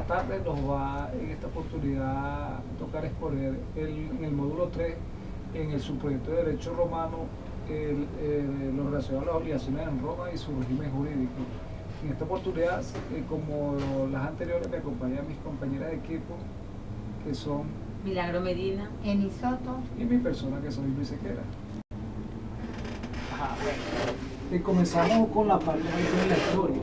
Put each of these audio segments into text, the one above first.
tarde nos va en esta oportunidad tocar exponer en el módulo 3, en el subproyecto de Derecho Romano, lo relacionado a las obligaciones en Roma y su régimen jurídico. En esta oportunidad, como las anteriores, me acompañan mis compañeras de equipo, que son Milagro Medina, Eni Soto y mi persona, que soy Luis Sequera. Comenzamos con la parte de la historia.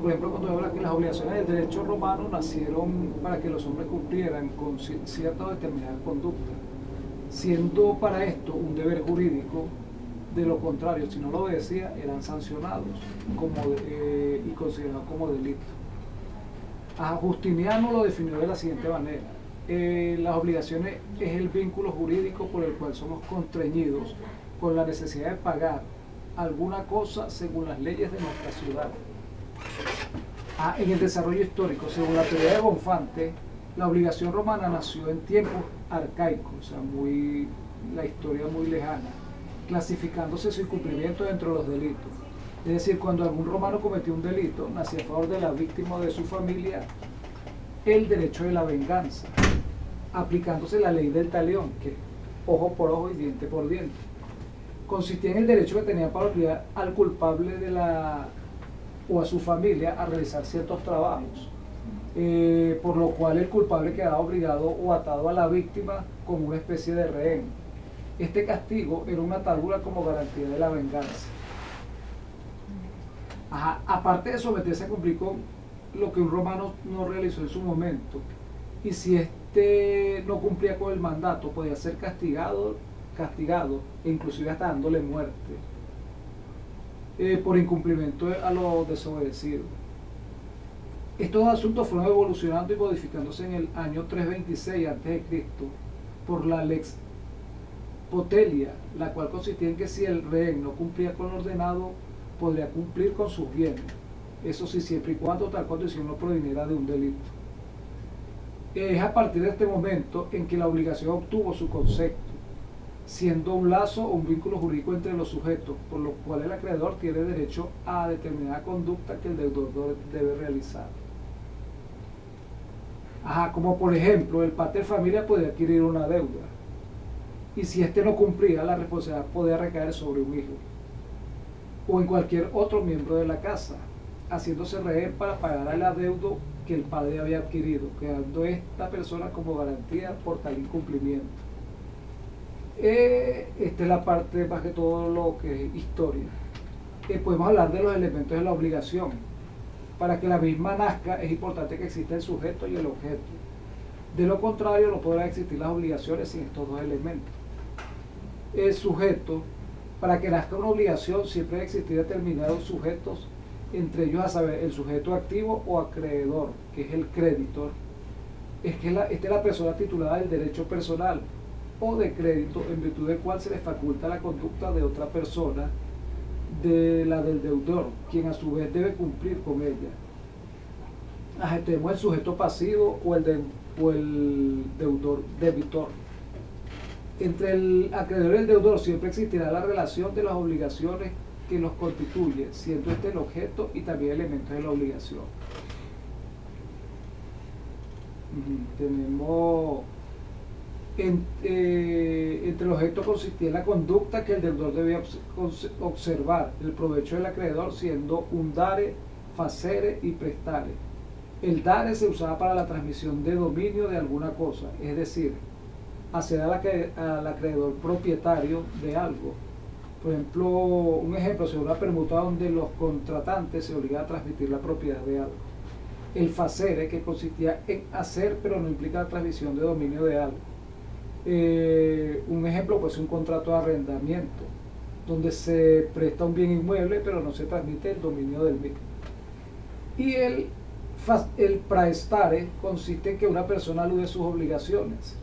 Por ejemplo, cuando habla que las obligaciones del derecho romano nacieron para que los hombres cumplieran con ciertas o determinadas conductas, siendo para esto un deber jurídico. De lo contrario, si no lo obedecía, eran sancionados y considerados como delito. Justiniano lo definió de la siguiente manera: las obligaciones es el vínculo jurídico por el cual somos constreñidos con la necesidad de pagar alguna cosa según las leyes de nuestra ciudad. En el desarrollo histórico, según la teoría de Bonfante, la obligación romana nació en tiempos arcaicos, o sea, la historia muy lejana, clasificándose su incumplimiento dentro de los delitos. Es decir, cuando algún romano cometió un delito, nacía a favor de la víctima o de su familia el derecho de la venganza, aplicándose la ley del talión, que es ojo por ojo y diente por diente. Consistía en el derecho que tenía para obligar al culpable o a su familia a realizar ciertos trabajos, por lo cual el culpable quedaba obligado o atado a la víctima como una especie de rehén. Este castigo era una atadura como garantía de la venganza. Aparte de someterse a cumplir con lo que un romano no realizó en su momento, y si éste no cumplía con el mandato, podía ser castigado e inclusive hasta dándole muerte por incumplimiento a lo desobedecido. Estos asuntos fueron evolucionando y modificándose en el año 326 a.C. por la Lex Potelia, la cual consistía en que si el rehén no cumplía con lo ordenado, podría cumplir con sus bienes. Eso sí, siempre y cuando tal condición no proviniera de un delito. Es a partir de este momento en que la obligación obtuvo su concepto, siendo un lazo o un vínculo jurídico entre los sujetos, por lo cual el acreedor tiene derecho a determinada conducta que el deudor debe realizar. Como por ejemplo, el pater familia podía adquirir una deuda, y si éste no cumplía, la responsabilidad podía recaer sobre un hijo o en cualquier otro miembro de la casa, haciéndose rehén para pagar el adeudo que el padre había adquirido, quedando esta persona como garantía por tal incumplimiento. Esta es la parte más que todo lo que es historia. Podemos hablar de los elementos de la obligación. Para que la misma nazca es importante que exista el sujeto y el objeto. De lo contrario, no podrán existir las obligaciones sin estos dos elementos. El sujeto, para que nazca una obligación, siempre debe existir determinados sujetos, entre ellos a saber el sujeto activo o acreedor, que es el creditor. Esta es la persona titulada del derecho personal o de crédito, en virtud del cual se le faculta la conducta de otra persona, de la del deudor, quien a su vez debe cumplir con ella. Tenemos el sujeto pasivo o el deudor debitor. Entre el acreedor y el deudor siempre existirá la relación de las obligaciones que los constituye, siendo este el objeto y también elementos de la obligación. Tenemos entre los objetos consistía la conducta que el deudor debía observar, el provecho del acreedor siendo un dare, facere y prestare. El dare se usaba para la transmisión de dominio de alguna cosa, es decir, hacer al acreedor propietario de algo. Por ejemplo, un ejemplo sería una permuta donde los contratantes se obligan a transmitir la propiedad de algo. El facere, que consistía en hacer pero no implica la transmisión de dominio de algo. Un ejemplo pues un contrato de arrendamiento donde se presta un bien inmueble pero no se transmite el dominio del mismo. Y el praestare consiste en que una persona elude sus obligaciones,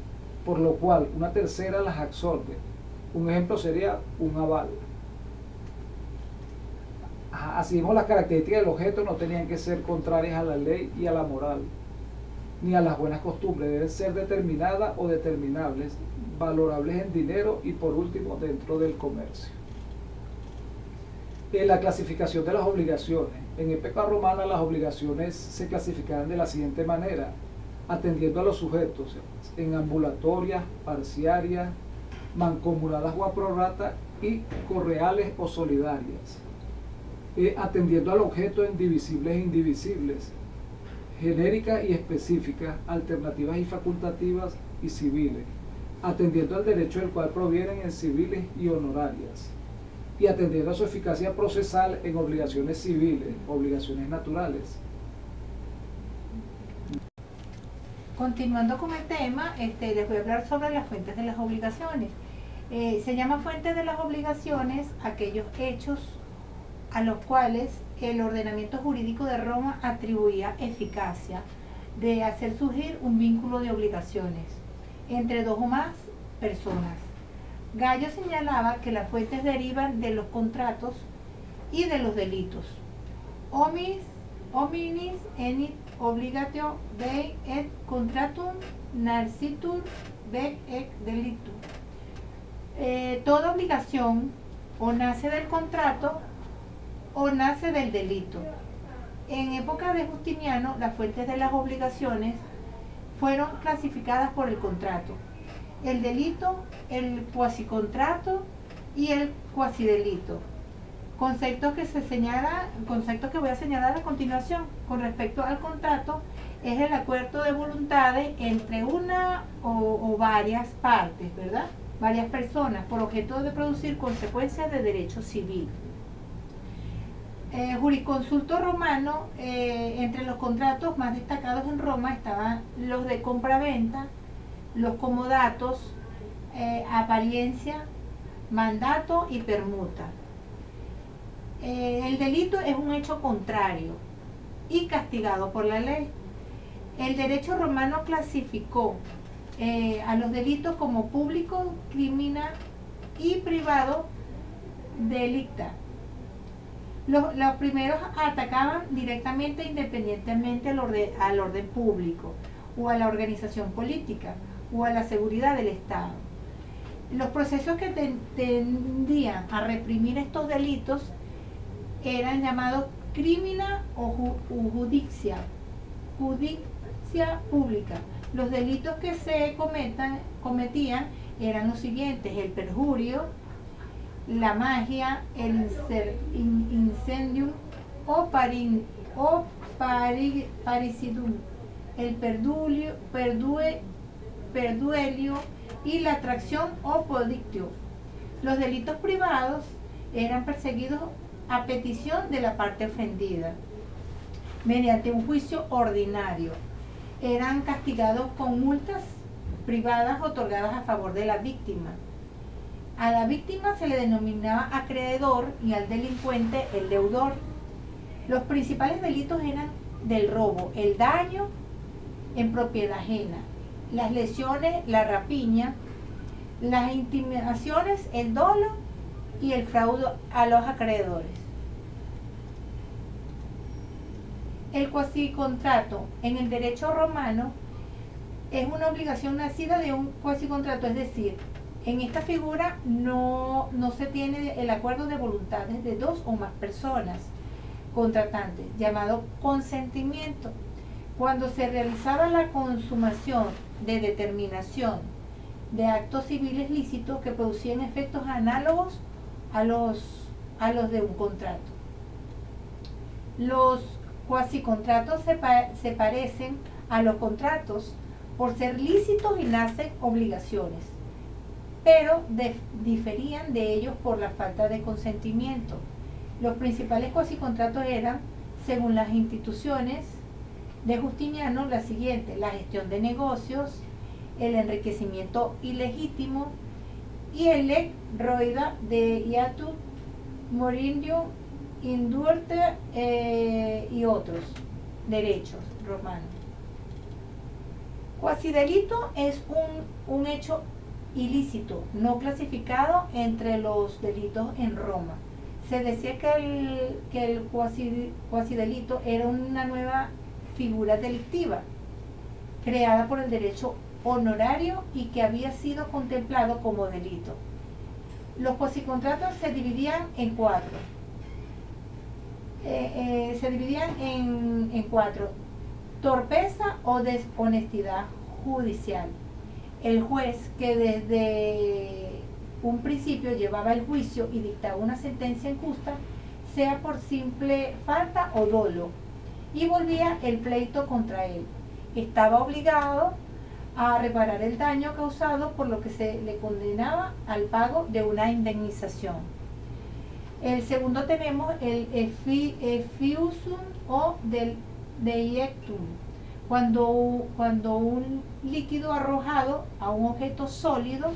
por lo cual una tercera las absorbe. Un ejemplo sería un aval. Así mismo, las características del objeto no tenían que ser contrarias a la ley y a la moral, ni a las buenas costumbres. Deben ser determinadas o determinables, valorables en dinero y por último dentro del comercio. La clasificación de las obligaciones. En época romana las obligaciones se clasificaban de la siguiente manera, atendiendo a los sujetos en ambulatorias, parciarias, mancomunadas o a prorata y correales o solidarias, atendiendo al objeto en divisibles e indivisibles, genéricas y específicas, alternativas y facultativas y civiles, atendiendo al derecho del cual provienen en civiles y honorarias, y atendiendo a su eficacia procesal en obligaciones civiles, obligaciones naturales. Continuando con el tema, les voy a hablar sobre las fuentes de las obligaciones. Se llama fuente de las obligaciones aquellos hechos a los cuales el ordenamiento jurídico de Roma atribuía eficacia de hacer surgir un vínculo de obligaciones entre dos o más personas. Gallo señalaba que las fuentes derivan de los contratos y de los delitos. Hominis enit obligatio dei et contratum narcitur vec et delitum. Toda obligación o nace del contrato o nace del delito. En época de Justiniano, las fuentes de las obligaciones fueron clasificadas por el contrato, el delito, el cuasicontrato y el cuasidelito. Conceptos que voy a señalar a continuación. Con respecto al contrato, es el acuerdo de voluntades entre una o varias partes, ¿verdad? Varias personas, por objeto de producir consecuencias de derecho civil. Jurisconsulto romano, entre los contratos más destacados en Roma estaban los de compraventa, los comodatos, apariencia, mandato y permuta. El delito es un hecho contrario y castigado por la ley. El derecho romano clasificó a los delitos como público, crimina y privado, delicta. Los primeros atacaban directamente e independientemente al orden público o a la organización política o a la seguridad del Estado. Los procesos que tendían a reprimir estos delitos eran llamados crimina o judicia pública. Los delitos que se cometían eran los siguientes: el perjurio, la magia, el incendium o parricidum, el perduelio y la atracción o podictio. Los delitos privados eran perseguidos a petición de la parte ofendida mediante un juicio ordinario. Eran castigados con multas privadas otorgadas a favor de la víctima. A la víctima se le denominaba acreedor y al delincuente el deudor. Los principales delitos eran del robo, el daño en propiedad ajena, las lesiones, la rapiña, las intimidaciones, el dolo y el fraude a los acreedores. El cuasicontrato en el derecho romano es una obligación nacida de un cuasicontrato, es decir, en esta figura no se tiene el acuerdo de voluntades de dos o más personas contratantes, llamado consentimiento. Cuando se realizaba la consumación de determinación de actos civiles lícitos que producían efectos análogos a los de un contrato. Los cuasicontratos se parecen a los contratos por ser lícitos y nacen obligaciones, pero diferían de ellos por la falta de consentimiento. Los principales cuasicontratos eran, según las instituciones de Justiniano, la siguiente: la gestión de negocios, el enriquecimiento ilegítimo y el lec roida de iatu morindium indurte y otros derechos romanos. Cuasidelito es un hecho ilícito no clasificado entre los delitos en Roma. Se decía que el cuasidelito era una nueva figura delictiva creada por el derecho honorario y que había sido contemplado como delito. Los cuasicontratos se dividían en cuatro: se dividían en cuatro: torpeza o deshonestidad judicial. El juez, que desde un principio llevaba el juicio y dictaba una sentencia injusta, sea por simple falta o dolo, y volvía el pleito contra él, estaba obligado a reparar el daño causado, por lo que se le condenaba al pago de una indemnización. El segundo tenemos el effiusum o del deiectum, cuando un líquido arrojado a un objeto sólido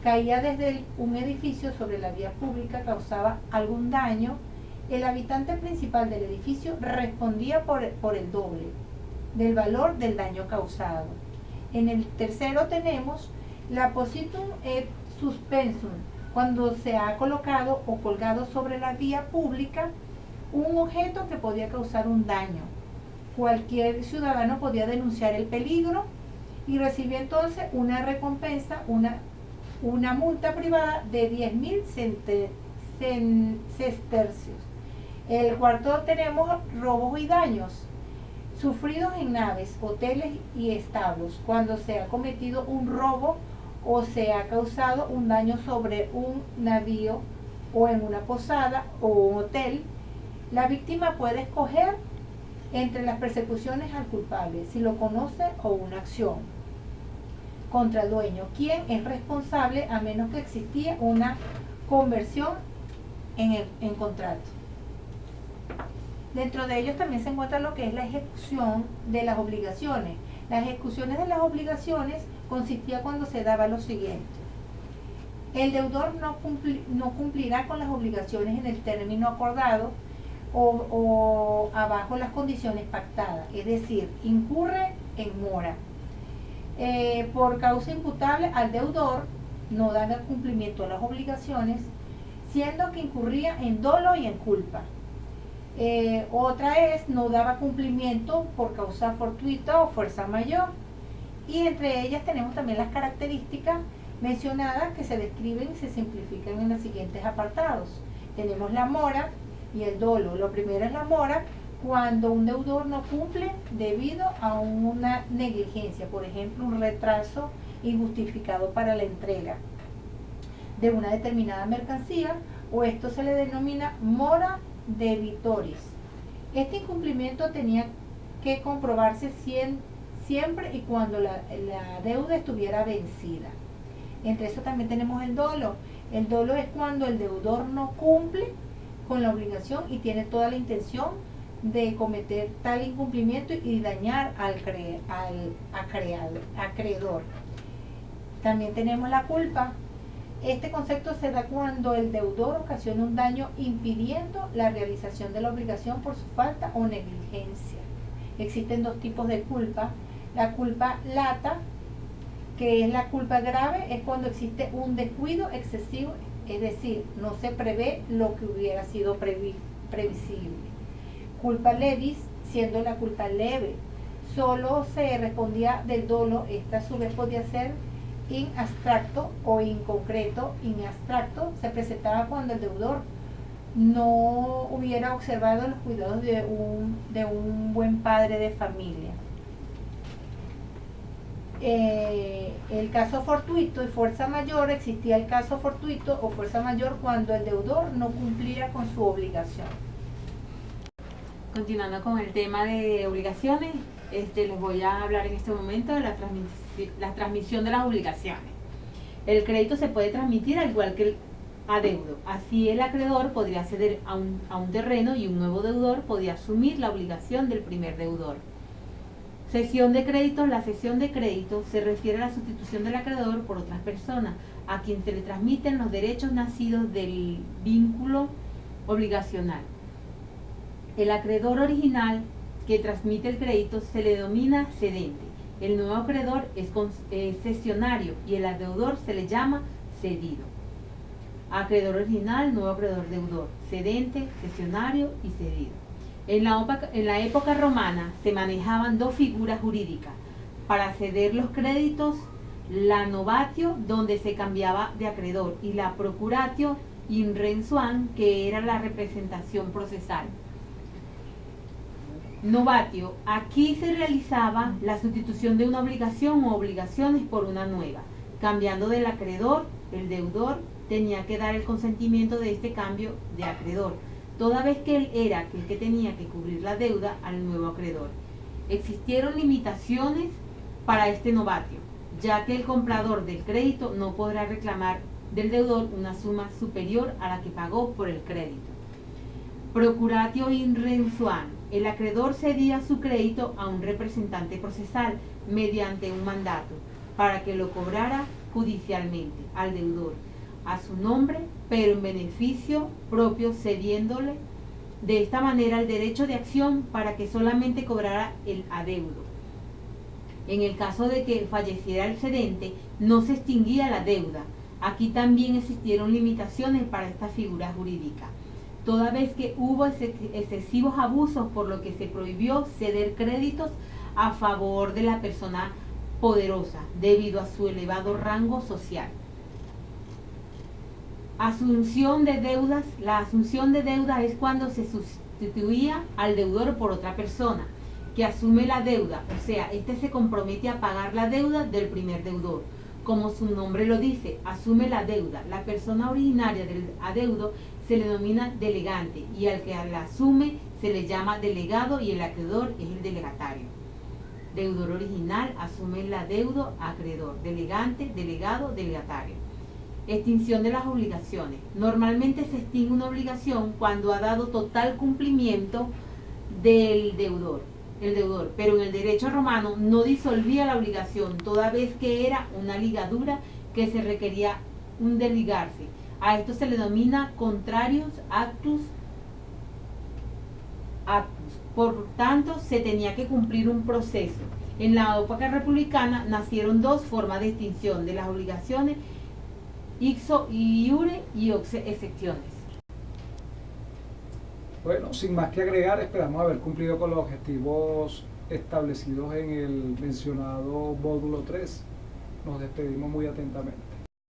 caía desde un edificio sobre la vía pública, causaba algún daño. El habitante principal del edificio respondía por el doble del valor del daño causado. En el tercero tenemos la positum et suspensum, cuando se ha colocado o colgado sobre la vía pública un objeto que podía causar un daño. Cualquier ciudadano podía denunciar el peligro y recibía entonces una recompensa, una multa privada de 10.000 sestercios. El cuarto tenemos robos y daños sufridos en naves, hoteles y establos, cuando se ha cometido un robo o se ha causado un daño sobre un navío o en una posada o un hotel. La víctima puede escoger entre las persecuciones al culpable, si lo conoce, o una acción contra el dueño, quien es responsable, a menos que existía una conversión en contrato. Dentro de ellos también se encuentra lo que es la ejecución de las obligaciones. Las ejecuciones de las obligaciones consistía cuando se daba lo siguiente: el deudor no cumplirá con las obligaciones en el término acordado o abajo las condiciones pactadas, es decir, incurre en mora. Por causa imputable al deudor, no da cumplimiento a las obligaciones, siendo que incurría en dolo y en culpa. Otra es, no daba cumplimiento por causa fortuita o fuerza mayor. Y entre ellas tenemos también las características mencionadas, que se describen y se simplifican en los siguientes apartados. Tenemos la mora y el dolo. Lo primero es la mora, cuando un deudor no cumple debido a una negligencia, por ejemplo, un retraso injustificado para la entrega de una determinada mercancía, o esto se le denomina mora debitoris. Este incumplimiento tenía que comprobarse siempre y cuando la deuda estuviera vencida. Entre eso también tenemos el dolo. El dolo es cuando el deudor no cumple con la obligación y tiene toda la intención de cometer tal incumplimiento y dañar al acreedor. También tenemos la culpa. Este concepto se da cuando el deudor ocasiona un daño impidiendo la realización de la obligación por su falta o negligencia. Existen dos tipos de culpa. La culpa lata, que es la culpa grave, es cuando existe un descuido excesivo, es decir, no se prevé lo que hubiera sido previsible. Culpa levis, siendo la culpa leve, solo se respondía del dolo. Esta a su vez podía ser in abstracto o inconcreto. In abstracto se presentaba cuando el deudor no hubiera observado los cuidados de un buen padre de familia. El caso fortuito y fuerza mayor: existía el caso fortuito o fuerza mayor cuando el deudor no cumplía con su obligación. Continuando con el tema de obligaciones, les voy a hablar en este momento de la transmisión de las obligaciones. El crédito se puede transmitir al igual que el adeudo. Así, el acreedor podría ceder a un terreno y un nuevo deudor podía asumir la obligación del primer deudor. Cesión de créditos. La cesión de créditos se refiere a la sustitución del acreedor por otras personas, a quien se le transmiten los derechos nacidos del vínculo obligacional. El acreedor original que transmite el crédito se le denomina cedente. El nuevo acreedor es cesionario y el deudor se le llama cedido. Acreedor original, nuevo acreedor, deudor, cedente, cesionario y cedido. En la época romana se manejaban dos figuras jurídicas para ceder los créditos: la novatio, donde se cambiaba de acreedor, y la procuratio in re suam, que era la representación procesal. Novatio. Aquí se realizaba la sustitución de una obligación o obligaciones por una nueva. Cambiando del acreedor, el deudor tenía que dar el consentimiento de este cambio de acreedor, toda vez que él era el que tenía que cubrir la deuda al nuevo acreedor. Existieron limitaciones para este novatio, ya que el comprador del crédito no podrá reclamar del deudor una suma superior a la que pagó por el crédito. Procuratio in rem suam. El acreedor cedía su crédito a un representante procesal mediante un mandato para que lo cobrara judicialmente al deudor a su nombre, pero en beneficio propio, cediéndole de esta manera el derecho de acción para que solamente cobrara el adeudo. En el caso de que falleciera el cedente, no se extinguía la deuda. Aquí también existieron limitaciones para esta figura jurídica, toda vez que hubo excesivos abusos, por lo que se prohibió ceder créditos a favor de la persona poderosa debido a su elevado rango social. Asunción de deudas. La asunción de deuda es cuando se sustituía al deudor por otra persona que asume la deuda, o sea, este se compromete a pagar la deuda del primer deudor. Como su nombre lo dice, asume la deuda. La persona originaria del adeudo se le denomina delegante y al que la asume se le llama delegado y el acreedor es el delegatario. Deudor original asume el adeudo, acreedor. Delegante, delegado, delegatario. Extinción de las obligaciones. Normalmente se extingue una obligación cuando ha dado total cumplimiento del deudor, pero en el derecho romano no disolvía la obligación, toda vez que era una ligadura que se requería un desligarse. A esto se le denomina contrarios actus. Por tanto, se tenía que cumplir un proceso. En la época republicana nacieron dos formas de extinción de las obligaciones: ixo iure y excepciones. Bueno, sin más que agregar, esperamos haber cumplido con los objetivos establecidos en el mencionado módulo 3. Nos despedimos muy atentamente.